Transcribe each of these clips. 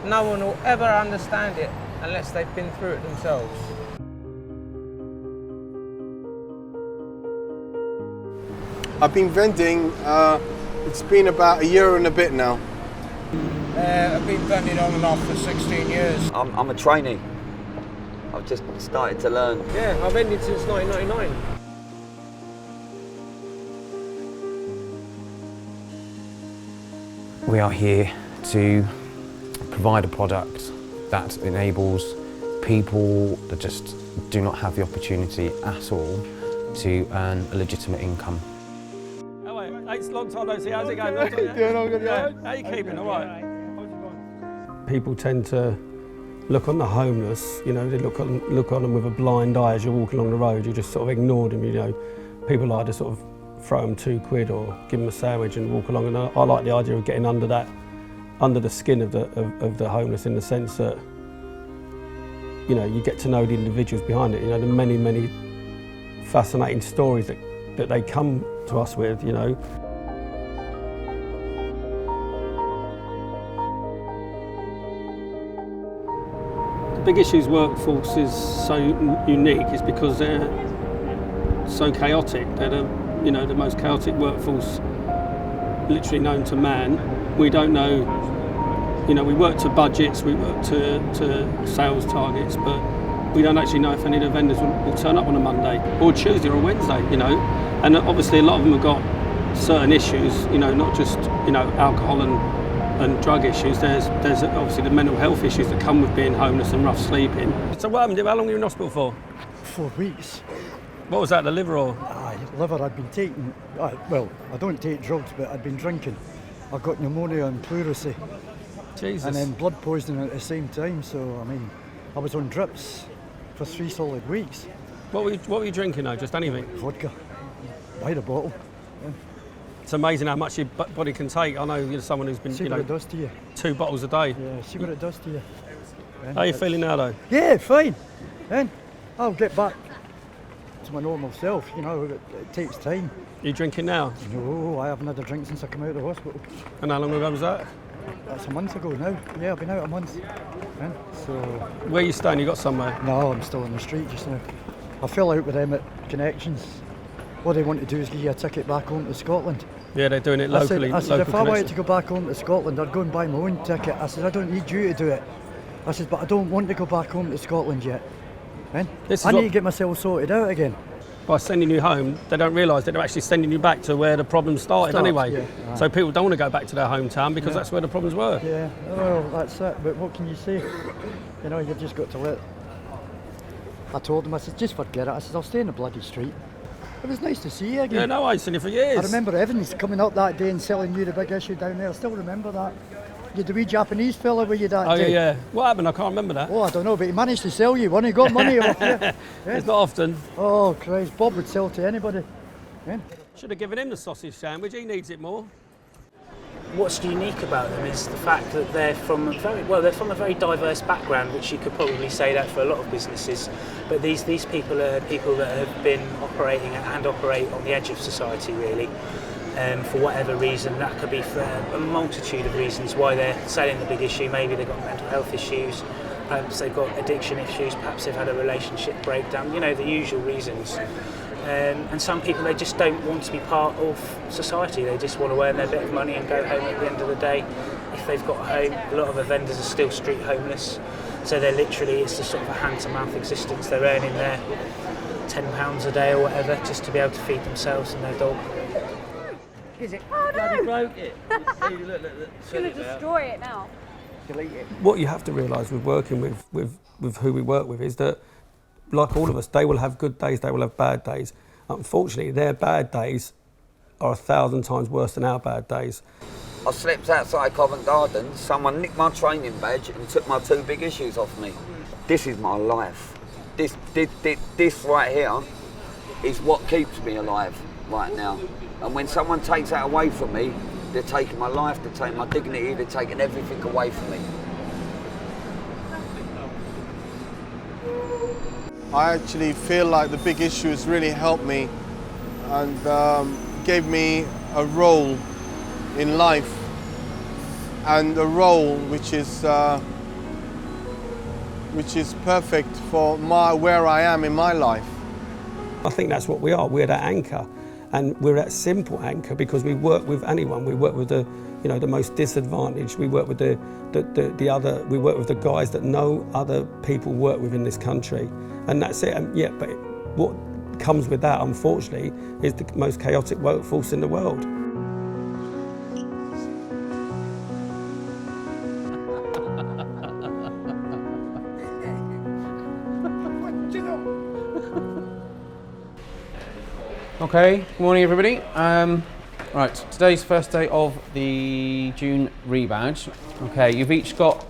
no one will ever understand it unless they've been through it themselves. I've been vending, it's been about a year and a bit now. I've been vending on and off for 16 years. I'm a trainee. I've just started to learn. Yeah, I've vended since 1999. We are here to provide a product that enables people that just do not have the opportunity at all to earn a legitimate income. Hello, it's a long time no see. How's it going? How you keeping? All right. People tend to look on the homeless, you know, they look on them with a blind eye as you're walking along the road. You just sort of ignore them, you know. People either sort of throw them £2 or give them a sandwich and walk along. And I like the idea of getting under the skin of the homeless, in the sense that, you know, you get to know the individuals behind it. You know, the many fascinating stories that they come to us with, you know. The Big Issues workforce is so unique is because they're so chaotic. They're the most chaotic workforce literally known to man. We don't know, you know, we work to budgets, we work to sales targets, but we don't actually know if any of the vendors will turn up on a Monday or Tuesday or Wednesday, you know. And obviously a lot of them have got certain issues, you know, not just, you know, alcohol and drug issues. There's obviously the mental health issues that come with being homeless and rough sleeping. So what happened? How long were you in hospital for? 4 weeks. What was that, the liver or? Liver, I'd been taking, well, I don't take drugs, but I'd been drinking. I got pneumonia and pleurisy. Jesus. And then blood poisoning at the same time, so I mean, I was on drips for 3 solid weeks. What were you drinking though, just anything? Vodka, by the bottle. Yeah. It's amazing how much your body can take. I know you're someone who's been, See what it does to you. 2 bottles a day. Yeah, see what it does to you. How are you feeling now though? Yeah, fine. And I'll get back to my normal self, you know, it takes time. Are you drinking now? No, I haven't had a drink since I came out of the hospital. And how long ago was that? That's a month ago now. Yeah, I've been out a month. Yeah, so. Where are you staying? You got somewhere? No, I'm still on the street just now. I fell out with them at Connections. What they want to do is give you a ticket back home to Scotland. Yeah, they're doing it locally. I said if I wanted to go back home to Scotland, I'd go and buy my own ticket. I said, I don't need you to do it. I said, but I don't want to go back home to Scotland yet. I need to get myself sorted out again. By sending you home, they don't realise that they're actually sending you back to where the problem started anyway. Yeah, right. So people don't want to go back to their hometown because that's where the problems were. Yeah, well, that's it. But what can you say? You know, you've just got to let. I told them, I said, just forget it. I said, I'll stay in the bloody street. It was nice to see you again. Yeah, no, I ain't seen you for years. I remember Evans coming up that day and selling you the Big Issue down there. I still remember that. You had the wee Japanese fella with you that day. Oh, yeah. What happened? I can't remember that. Oh, I don't know, but he managed to sell you one. He got money off you. Yeah. It's not often. Oh, Christ. Bob would sell to anybody. Yeah. Should have given him the sausage sandwich. He needs it more. What's unique about them is the fact that they're from a very diverse background, which you could probably say that for a lot of businesses. But these people are people that have been operating and operate on the edge of society, really. For whatever reason, that could be for a multitude of reasons why they're selling the Big Issue. Maybe they've got mental health issues, perhaps they've got addiction issues, perhaps they've had a relationship breakdown, you know, the usual reasons. And some people, they just don't want to be part of society. They just want to earn their bit of money and go home at the end of the day. If they've got a home, a lot of the vendors are still street homeless. So they're literally, it's just sort of a hand-to-mouth existence. They're earning their £10 a day or whatever just to be able to feed themselves and their dog. Is it? Oh no! You broke it. Look. It's going to destroy it now. Delete it. What you have to realise with working with who we work with is that, like all of us, they will have good days, they will have bad days. Unfortunately, their bad days are 1,000 times worse than our bad days. I slept outside Covent Garden, someone nicked my training badge and took my 2 Big Issues off me. This is my life. This right here is what keeps me alive right now. And when someone takes that away from me, they're taking my life, they're taking my dignity, they're taking everything away from me. I actually feel like the Big Issue has really helped me and gave me a role in life and a role which is perfect for where I am in my life. I think that's what we are. We're that anchor, and we're that simple anchor because we work with anyone. We work with the most disadvantaged. We work with the other. We work with the guys that no other people work with in this country, and that's it. And yeah, but what comes with that, unfortunately, is the most chaotic workforce in the world. Okay, good morning everybody. Right, today's first day of the June rebadge. Okay, you've each got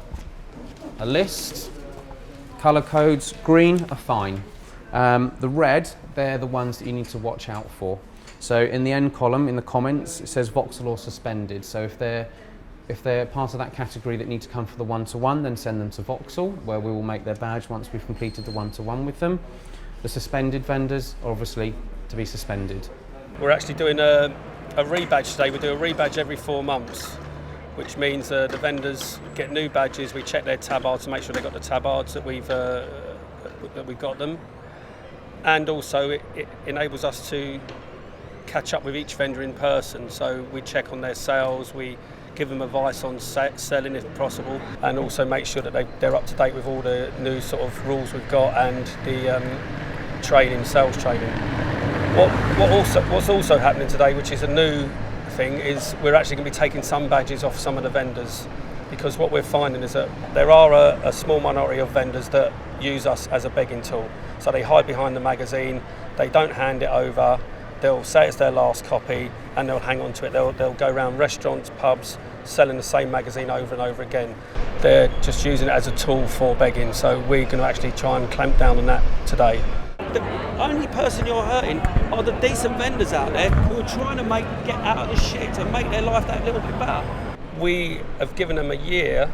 a list. Colour codes, green are fine. The red, they're the ones that you need to watch out for. So in the end column, in the comments, it says Vauxhall or suspended. So if they're part of that category that need to come for the one-to-one, then send them to Vauxhall, where we will make their badge once we've completed the one-to-one with them. The suspended vendors, obviously, to be suspended. We're actually doing a rebadge today. We do a rebadge every 4 months, which means the vendors get new badges. We check their tabards to make sure they've got the tabards that we've got them, and also it enables us to catch up with each vendor in person. So we check on their sales, we give them advice on selling if possible, and also make sure that they're up to date with all the new sort of rules we've got and the sales training. What's also happening today, which is a new thing, is we're actually going to be taking some badges off some of the vendors, because what we're finding is that there are a small minority of vendors that use us as a begging tool. So they hide behind the magazine, they don't hand it over, they'll say it's their last copy and they'll hang on to it. They'll go around restaurants, pubs, selling the same magazine over and over again. They're just using it as a tool for begging, so we're going to actually try and clamp down on that today. The only person you're hurting are the decent vendors out there who are trying to get out of the shit and make their life that little bit better. We have given them a year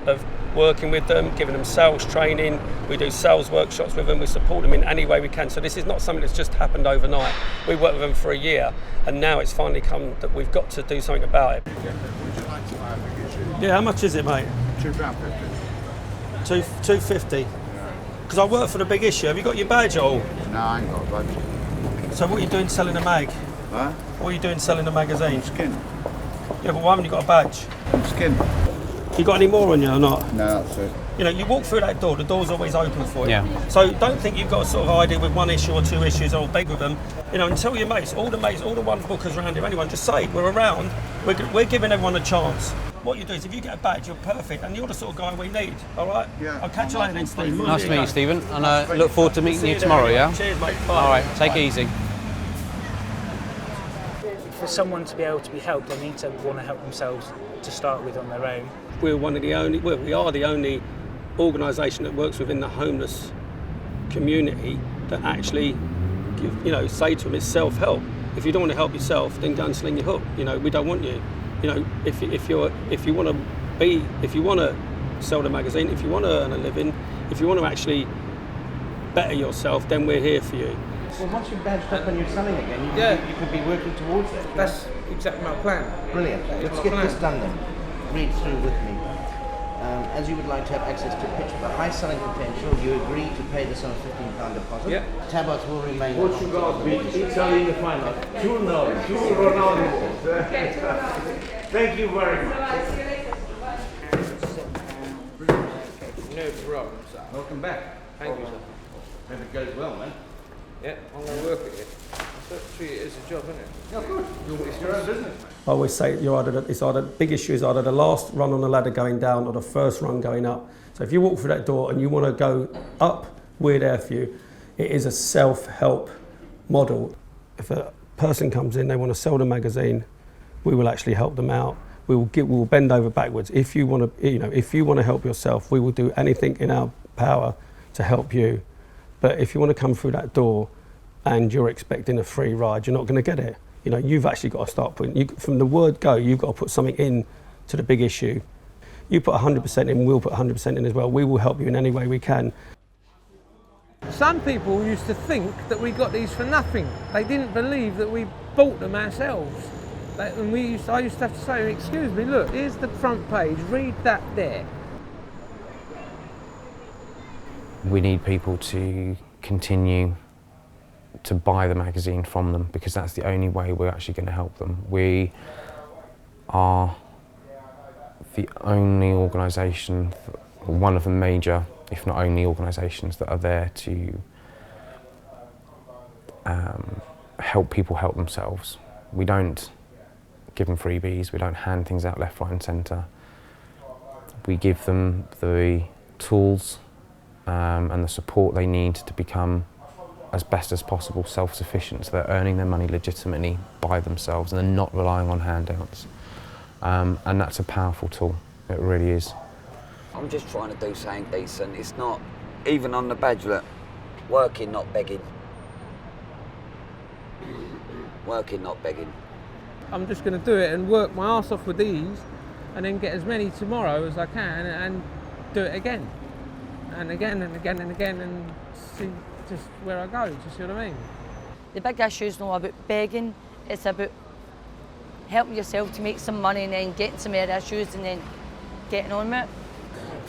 of working with them, giving them sales training. We do sales workshops with them. We support them in any way we can. So this is not something that's just happened overnight. We worked with them for a year, and now it's finally come that we've got to do something about it. Yeah, how much is it, mate? £2.50. £2.50. Because I work for the big issue. Have you got your badge at all? No, I ain't got a badge. So what are you doing selling a mag? Huh? What are you doing selling a magazine? Skin. Yeah, but why haven't you got a badge? Skin. You got any more on you or not? No, that's it. You know, you walk through that door, the door's always open for you. Yeah. So don't think you've got a sort of idea with one issue or 2 issues or beg with them. You know, and tell your mates, all the one bookers around here, anyone, just say, we're around, we're giving everyone a chance. What you do is if you get a badge, you're perfect, and you're the sort of guy we need, all right? Yeah. I'll catch you later then, Steve. Nice to meet you, Stephen, and I look forward to meeting you tomorrow, yeah? Cheers, mate. Bye. All right, take it easy. For someone to be able to be helped, they need to want to help themselves to start with on their own. We are the only organisation that works within the homeless community that actually, say to them it's self-help. If you don't want to help yourself, then go and sling your hook. You know, we don't want you. You know, if you want to sell the magazine, if you want to earn a living, if you want to actually better yourself, then we're here for you. Well, once you're badged up and you're selling again, you can be working towards it. That's exactly my plan. Brilliant. Let's get this done then. Read through with me. As you would like to have access to a pitch with a high selling potential, you agree to pay the sum of £15 deposit. Yeah. Tabards will remain. Portugal beat Italy in the final. 2-0. 2 Ronaldo. Thank you very much. No problem, sir. Welcome back. Thank you, sir. Hope it goes well, man. Yeah, I'm going to work at it. Treat it as a job, isn't it? Yeah, good. It's your own business, man. I always say the big issue is either the last run on the ladder going down or the first run going up. So if you walk through that door and you want to go up, we're there for you. It is a self-help model. If a person comes in, they want to sell the magazine, we will actually help them out. We will bend over backwards. If you want to help yourself, we will do anything in our power to help you. But if you want to come through that door and you're expecting a free ride, you're not going to get it. You know, you've actually got to start putting, from the word go, you've got to put something in to the big issue. You put 100% in, we'll put 100% in as well. We will help you in any way we can. Some people used to think that we got these for nothing. They didn't believe that we bought them ourselves. And I used to have to say, excuse me, look, here's the front page, read that there. We need people to continue to buy the magazine from them, because that's the only way we're actually going to help them. We are the only organisation, one of the major, if not only organisations, that are there to help people help themselves. We don't give them freebies, we don't hand things out left, right and centre. We give them the tools and the support they need to become as best as possible self-sufficient, so they're earning their money legitimately by themselves and they're not relying on handouts. And that's a powerful tool, it really is. I'm just trying to do something decent. It's not, even on the badge, look, working, not begging. Working, not begging. I'm just going to do it and work my arse off with these and then get as many tomorrow as I can and do it again. And again and again and again and see just where I go, do you see what I mean? The big issue is not about begging, it's about helping yourself to make some money and then getting some other issues and then getting on with it.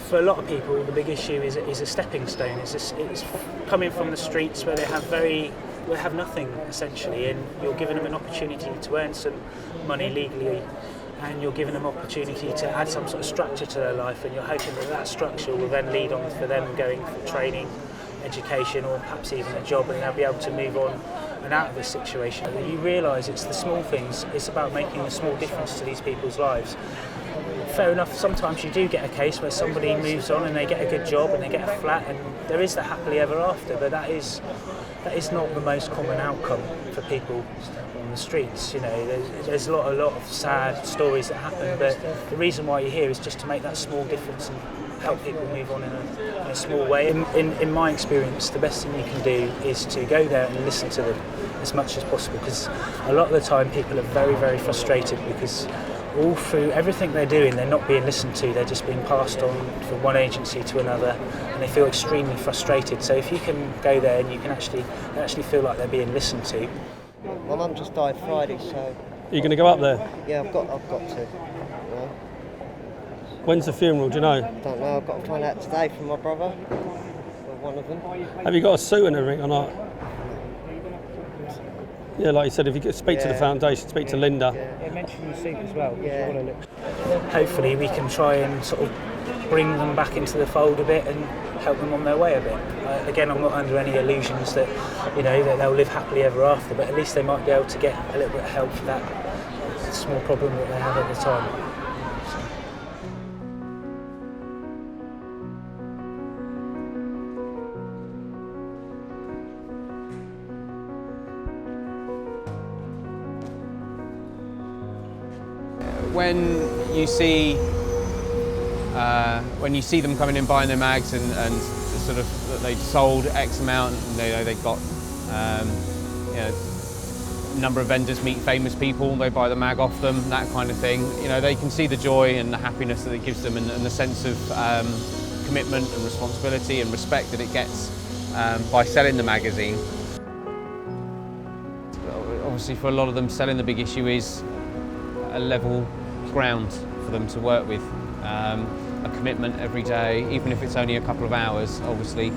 For a lot of people, the big issue is a stepping stone. It's coming from the streets where they have nothing essentially, and you're giving them an opportunity to earn some money legally, and you're giving them an opportunity to add some sort of structure to their life, and you're hoping that that structure will then lead on for them going for training, education, or perhaps even a job, and they'll be able to move on and out of this situation. You realise it's the small things, it's about making a small difference to these people's lives. Fair enough, sometimes you do get a case where somebody moves on and they get a good job and they get a flat, and there is the happily ever after, but that is not the most common outcome for people on the streets. You know, there's a lot of sad stories that happen, but the reason why you're here is just to make that small difference and help people move on in a small way. In my experience, the best thing you can do is to go there and listen to them as much as possible, because a lot of the time people are very, very frustrated because all through everything they're doing, they're not being listened to, they're just being passed on from one agency to another, and they feel extremely frustrated. So if you can go there and you can actually feel like they're being listened to. My mum just died Friday, so... Are you going to go up there? Yeah, I've got to. Yeah. When's the funeral, do you know? Don't know, I've got to find out today from my brother, or one of them. Have you got a suit and everything or not? Yeah, like you said, if you could speak to the foundation, speak to Linda. Yeah, mention the seat as well. Yeah. Hopefully we can try and sort of bring them back into the fold a bit and help them on their way a bit. Again, I'm not under any illusions that, that they'll live happily ever after, but at least they might be able to get a little bit of help for that small problem that they have at the time. When you see them coming in buying their mags and sort of they've sold X amount, and they've got a number of vendors meet famous people, they buy the mag off them, that kind of thing. They can see the joy and the happiness that it gives them, and the sense of commitment and responsibility and respect that it gets by selling the magazine. Obviously, for a lot of them, selling the big issue is a level ground for them to work with, a commitment every day, even if it's only a couple of hours. Obviously,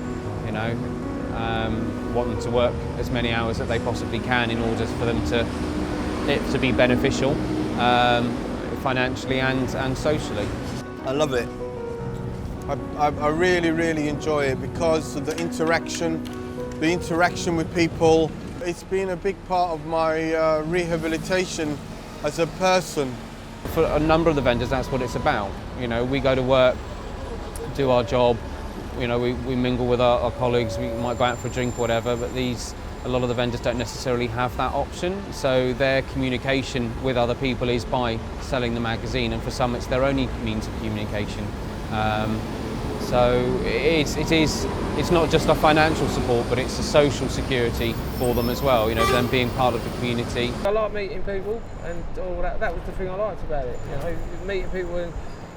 want them to work as many hours that they possibly can in order for them to be beneficial financially and socially. I love it. I really, really enjoy it because of the interaction with people. It's been a big part of my rehabilitation as a person. For a number of the vendors, that's what it's about. We go to work, do our job, we mingle with our colleagues, we might go out for a drink or whatever, but a lot of the vendors don't necessarily have that option, so their communication with other people is by selling the magazine, and for some it's their only means of communication. So it's not just a financial support, but it's a social security for them as well, them being part of the community. I like meeting people, and all that. That was the thing I liked about it, meeting people,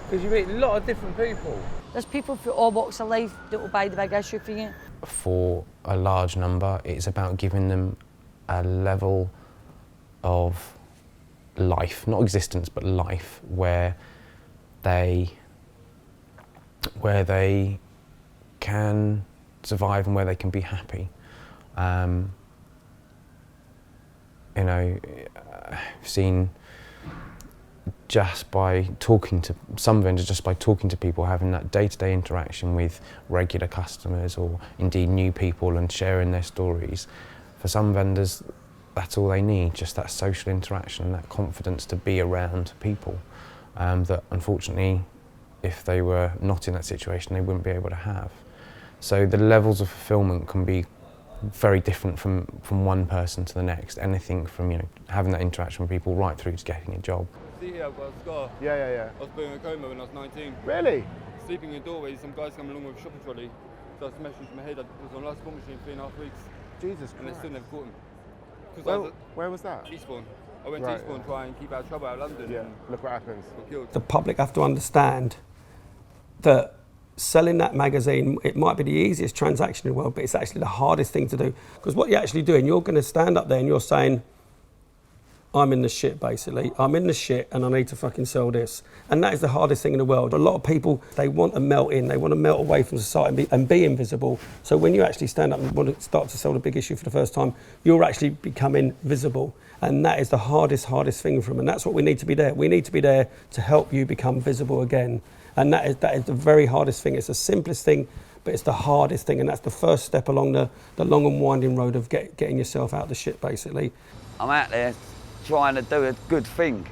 because you meet a lot of different people. There's people from all walks of life that will buy the big issue for you. For a large number, it's about giving them a level of life, not existence, but life, where they can survive and where they can be happy. You know, I've seen just by talking to some vendors, just by talking to people, having that day-to-day interaction with regular customers or indeed new people and sharing their stories. For some vendors, that's all they need, just that social interaction and that confidence to be around people that unfortunately, if they were not in that situation, they wouldn't be able to have. So the levels of fulfillment can be very different from one person to the next. Anything from, you know, having that interaction with people right through to getting a job. See here, I've got a scar. Yeah. I was putting a coma when I was 19. Really? Sleeping in doorways, some guys come along with a shopping trolley. So I smashed into my head. I was on life support machine 3.5 weeks. Jesus Christ. And they still never caught him. Where was that? Eastbourne. I went to Eastbourne to try and keep out of trouble out of London. Yeah, look what happens. Got killed. The public have to understand that selling that magazine, it might be the easiest transaction in the world, but it's actually the hardest thing to do. Because what you're actually doing, you're going to stand up there and you're saying, I'm in the shit, basically. I'm in the shit and I need to fucking sell this. And that is the hardest thing in the world. A lot of people, they want to melt in, they want to melt away from society and be invisible. So when you actually stand up and want to start to sell the big issue for the first time, you're actually becoming visible. And that is the hardest thing for them. And that's what we need to be there. We need to be there to help you become visible again. And that is the very hardest thing. It's the simplest thing, but it's the hardest thing. And that's the first step along the long and winding road of getting yourself out of the shit, basically. I'm out there trying to do a good thing,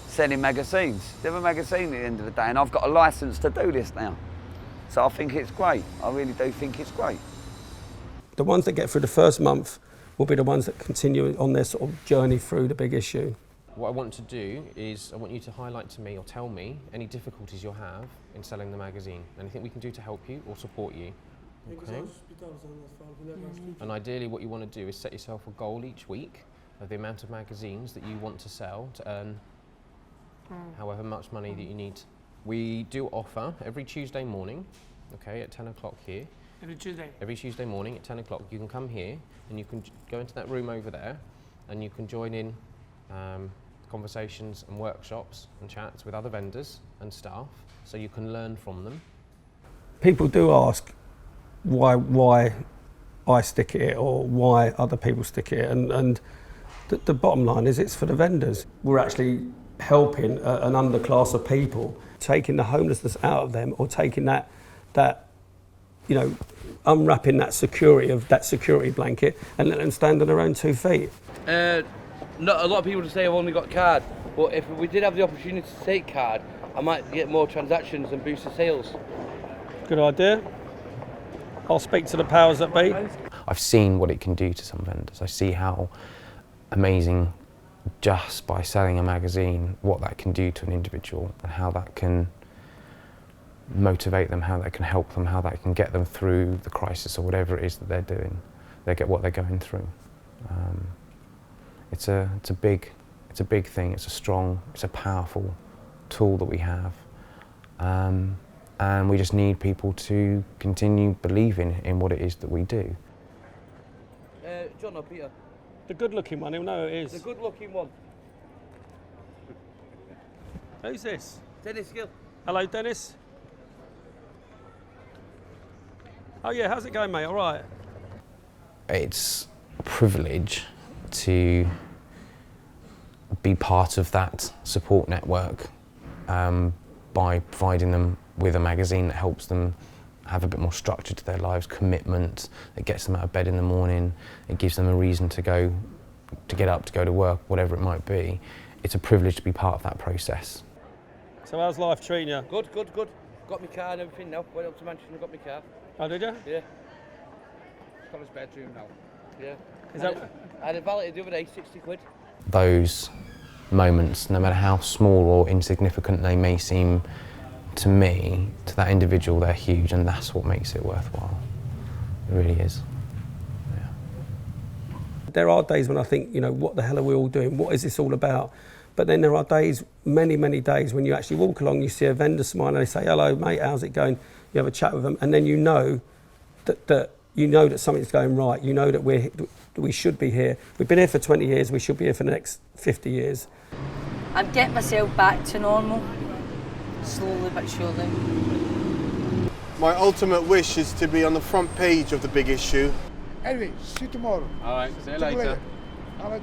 selling magazines. They're a magazine at the end of the day, and I've got a licence to do this now. So I think it's great. I really do think it's great. The ones that get through the first month will be the ones that continue on their sort of journey through the big issue. What I want to do is I want you to highlight to me or tell me any difficulties you'll have in selling the magazine. Anything we can do to help you or support you. Okay? And ideally what you want to do is set yourself a goal each week of the amount of magazines that you want to sell to earn however much money that you need. We do offer every Tuesday morning, okay, at 10 o'clock here. Every Tuesday? Every Tuesday morning at 10 o'clock. You can come here and you can go into that room over there and you can join in conversations and workshops and chats with other vendors and staff so you can learn from them. People do ask why I stick it or why other people stick it, and the bottom line is it's for the vendors. We're actually helping an underclass of people, taking the homelessness out of them or taking that you know, unwrapping that security blanket and letting them stand on their own 2 feet. Not a lot of people just say I've only got card, but if we did have the opportunity to take card, I might get more transactions and boost the sales. Good idea. I'll speak to the powers that be. I've seen what it can do to some vendors. I see how amazing, just by selling a magazine, what that can do to an individual and how that can motivate them, how that can help them, how that can get them through the crisis or whatever it is that they're doing. They get what they're going through. It's a big thing. It's a powerful tool that we have, and we just need people to continue believing in what it is that we do. John or Peter? The good-looking one. He'll know who it is. The good-looking one. Who's this? Dennis Gill. Hello, Dennis. Oh yeah, how's it going, mate? All right. It's a privilege to be part of that support network by providing them with a magazine that helps them have a bit more structure to their lives, commitment, that gets them out of bed in the morning, it gives them a reason to get up, to go to work, whatever it might be. It's a privilege to be part of that process. So how's life treating you? Good. Got my car and everything now. Went up to Manchester and got my car. Oh, did you? Yeah. It's got a spare bedroom now. Yeah. I had it valeted the other day, 60 quid. Those moments, no matter how small or insignificant they may seem to me, to that individual, they're huge, and that's what makes it worthwhile. It really is. Yeah. There are days when I think, you know, what the hell are we all doing? What is this all about? But then there are days, many days, when you actually walk along, you see a vendor smile and they say, hello, mate, how's it going? You have a chat with them, and then you know that you know that something's going right. You know that we should be here. We've been here for 20 years. We should be here for the next 50 years. I'm getting myself back to normal, slowly but surely. My ultimate wish is to be on the front page of the big issue. Anyway, see you tomorrow. All right, see you later. All right.